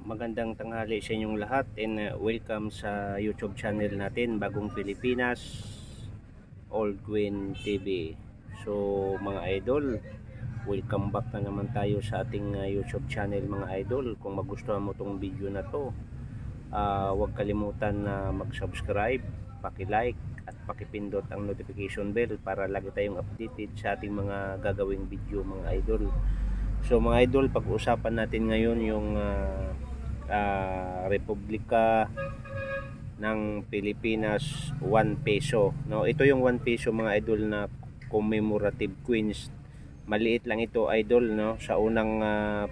magandang tanghali sa inyong lahat and welcome sa YouTube channel natin, Bagong Pilipinas, Old Queen TV. So mga idol, welcome back na naman tayo sa ating YouTube channel mga idol. Kung magustuhan mo tong video na to, huwag kalimutan na mag-subscribe, paki-like at pakipindot ang notification bell para lagi tayong updated sa ating mga gagawing video mga idol. So mga idol, pag-uusapan natin ngayon yung Republika ng Pilipinas 1 peso. No, ito yung 1 peso mga idol na commemorative coins. Maliit lang ito idol, no, sa unang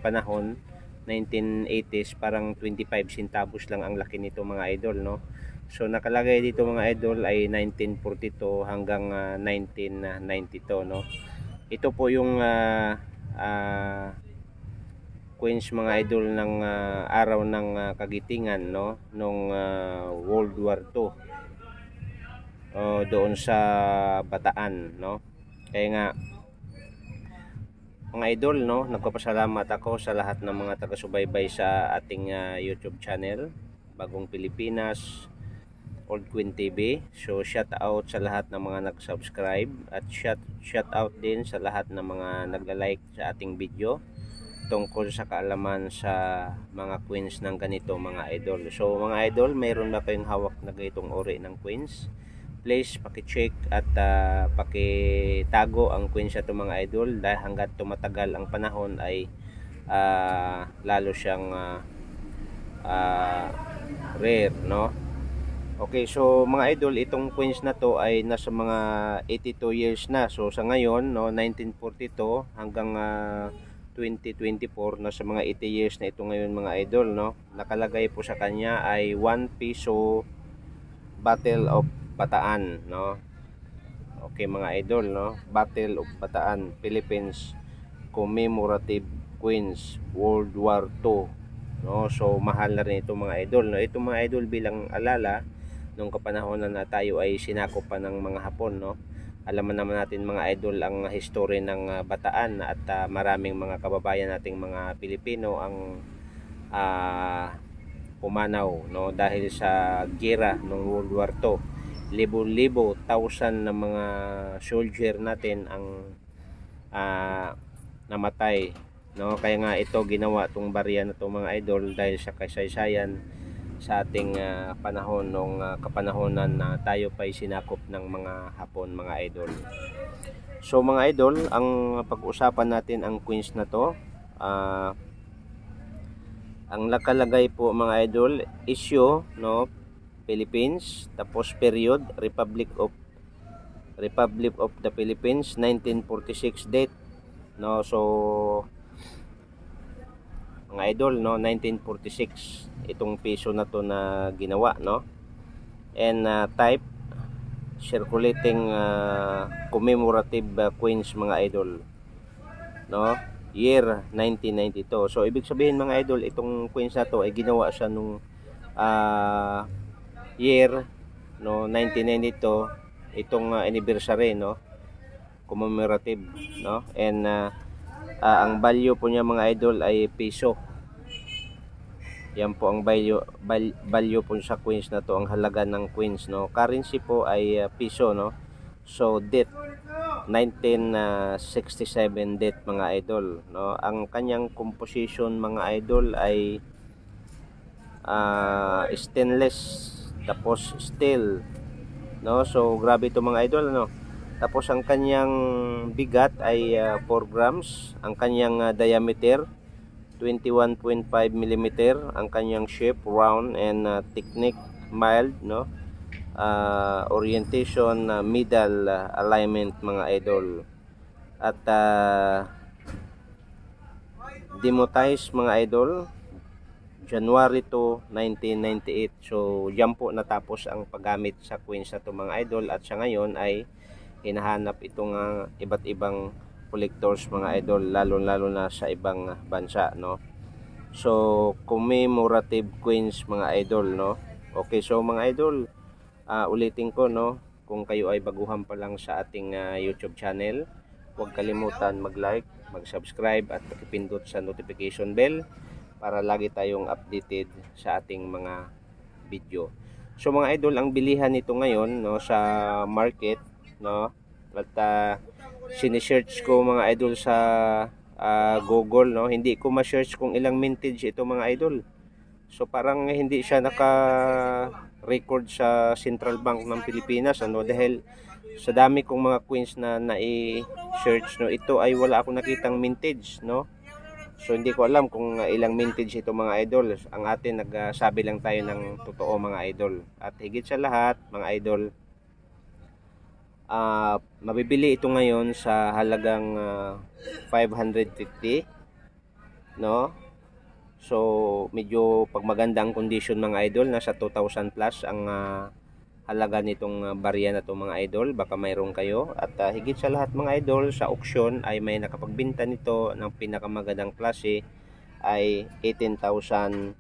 panahon 1980s, parang 25 centavos lang ang laki nito mga idol, no. So nakalagay dito mga idol ay 1942 hanggang 1992, no. Ito po yung coins mga idol ng araw ng kagitingan, no, nung World War II doon sa Bataan, no. Kaya nga mga idol, no, nagpapasalamat ako sa lahat ng mga taga-subaybay sa ating YouTube channel, Bagong Pilipinas, Old Queen TV. So shout out sa lahat ng mga nag-subscribe at shout out din sa lahat ng mga nagla-like sa ating video tungkol sa kaalaman sa mga coins ng ganito mga idol. So mga idol, mayroon na kayong hawak na ganitong uri ng coins? Please paki-check at paki-tago ang coins sa itong mga idol, dahil hanggat tumatagal ang panahon ay lalo siyang rare, no. Okay, so mga idol, itong coins na to ay nasa mga 82 years na. So sa ngayon, no, 1942 hanggang 2024, nasa mga 80 years na ito ngayon mga idol, no. Nakalagay po sa kanya ay 1 peso Battle of Bataan, no. Okay mga idol, no, Battle of Bataan, Philippines commemorative coins, World War II, no. So mahal na rin ito mga idol, no. Ito mga idol bilang alala nung kapanahonan na tayo ay sinakop pa ng mga Hapon, no. Alam naman natin mga idol ang history ng Bataan at maraming mga kababayan nating mga Pilipino ang pumanaw, no, dahil sa giyera ng World War II. Libo-libo, thousand na mga soldier natin ang namatay, no. Kaya nga ito ginawa tong barya na to mga idol dahil sa kasaysayan sa ating panahon nung kapanahonan na tayo pa'y sinakop ng mga Hapon mga idol. So mga idol, ang pag-usapan natin ang coins na to, ang nakalagay po mga idol, issue, no, Philippines, tapos period, Republic of the Philippines, 1946 date, no. So mga idol, no, 1946 itong piso na to na ginawa, no. And type circulating commemorative coins mga idol, no, year 1992. So ibig sabihin mga idol, itong coins na to ay ginawa siya nung year, no, 1992, itong anniversary, no, commemorative, no. And ang value po niya mga idol ay piso. Yan po ang value po sa coins na to, ang halaga ng coins, no. Currency po ay piso, no. So date 1967 date mga idol, no. Ang kanyang composition mga idol ay stainless, tapos steel, no. So grabe ito mga idol, no. Tapos ang kanyang bigat ay 4 grams, ang kanyang diameter 21.5 mm, ang kanyang shape round and technique mild, no. Orientation middle alignment mga idol, at demonetized mga idol January 2, 1998. So yan po natapos ang paggamit sa coins na to mga idol, at sa ngayon ay hinahanap itong iba't ibang collectors mga idol, lalo na sa ibang bansa, no. So commemorative coins mga idol, no. Okay, so mga idol, ulitin ko, no, kung kayo ay baguhan pa lang sa ating YouTube channel, huwag kalimutan mag-like, mag-subscribe at pakipindot sa notification bell para lagi tayong updated sa ating mga video. So mga idol, ang bilihan nito ngayon, no, sa market, no, at sinesearch ko mga idol sa Google, no, hindi ko ma-search kung ilang mintage ito mga idol. So parang hindi siya naka-record sa Central Bank ng Pilipinas, ano, dahil sa dami kong mga coins na nai-search, no, ito ay wala akong nakitang mintage, no. So hindi ko alam kung ilang mintage ito mga idol. Ang atin, nagsabi lang tayo ng totoo mga idol. At higit sa lahat mga idol, mabibili ito ngayon sa halagang 550, no. So medyo pag maganda ang condition mga idol, nasa 2,000 plus ang halaga nitong barya na to mga idol. Baka mayroon kayo. At higit sa lahat mga idol, sa auction ay may nakapagbenta nito ng pinakamagandang klase ay 18,570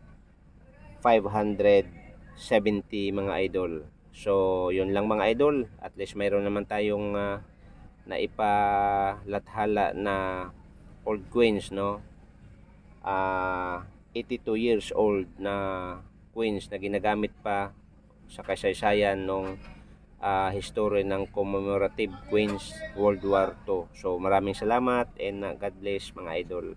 mga idol. So yun lang mga idol, at least mayroon naman tayong naipalathala na old coins, no. 82 years old na coins na ginagamit pa sa kasaysayan ng history ng commemorative coins World War II. So maraming salamat and God bless mga idol.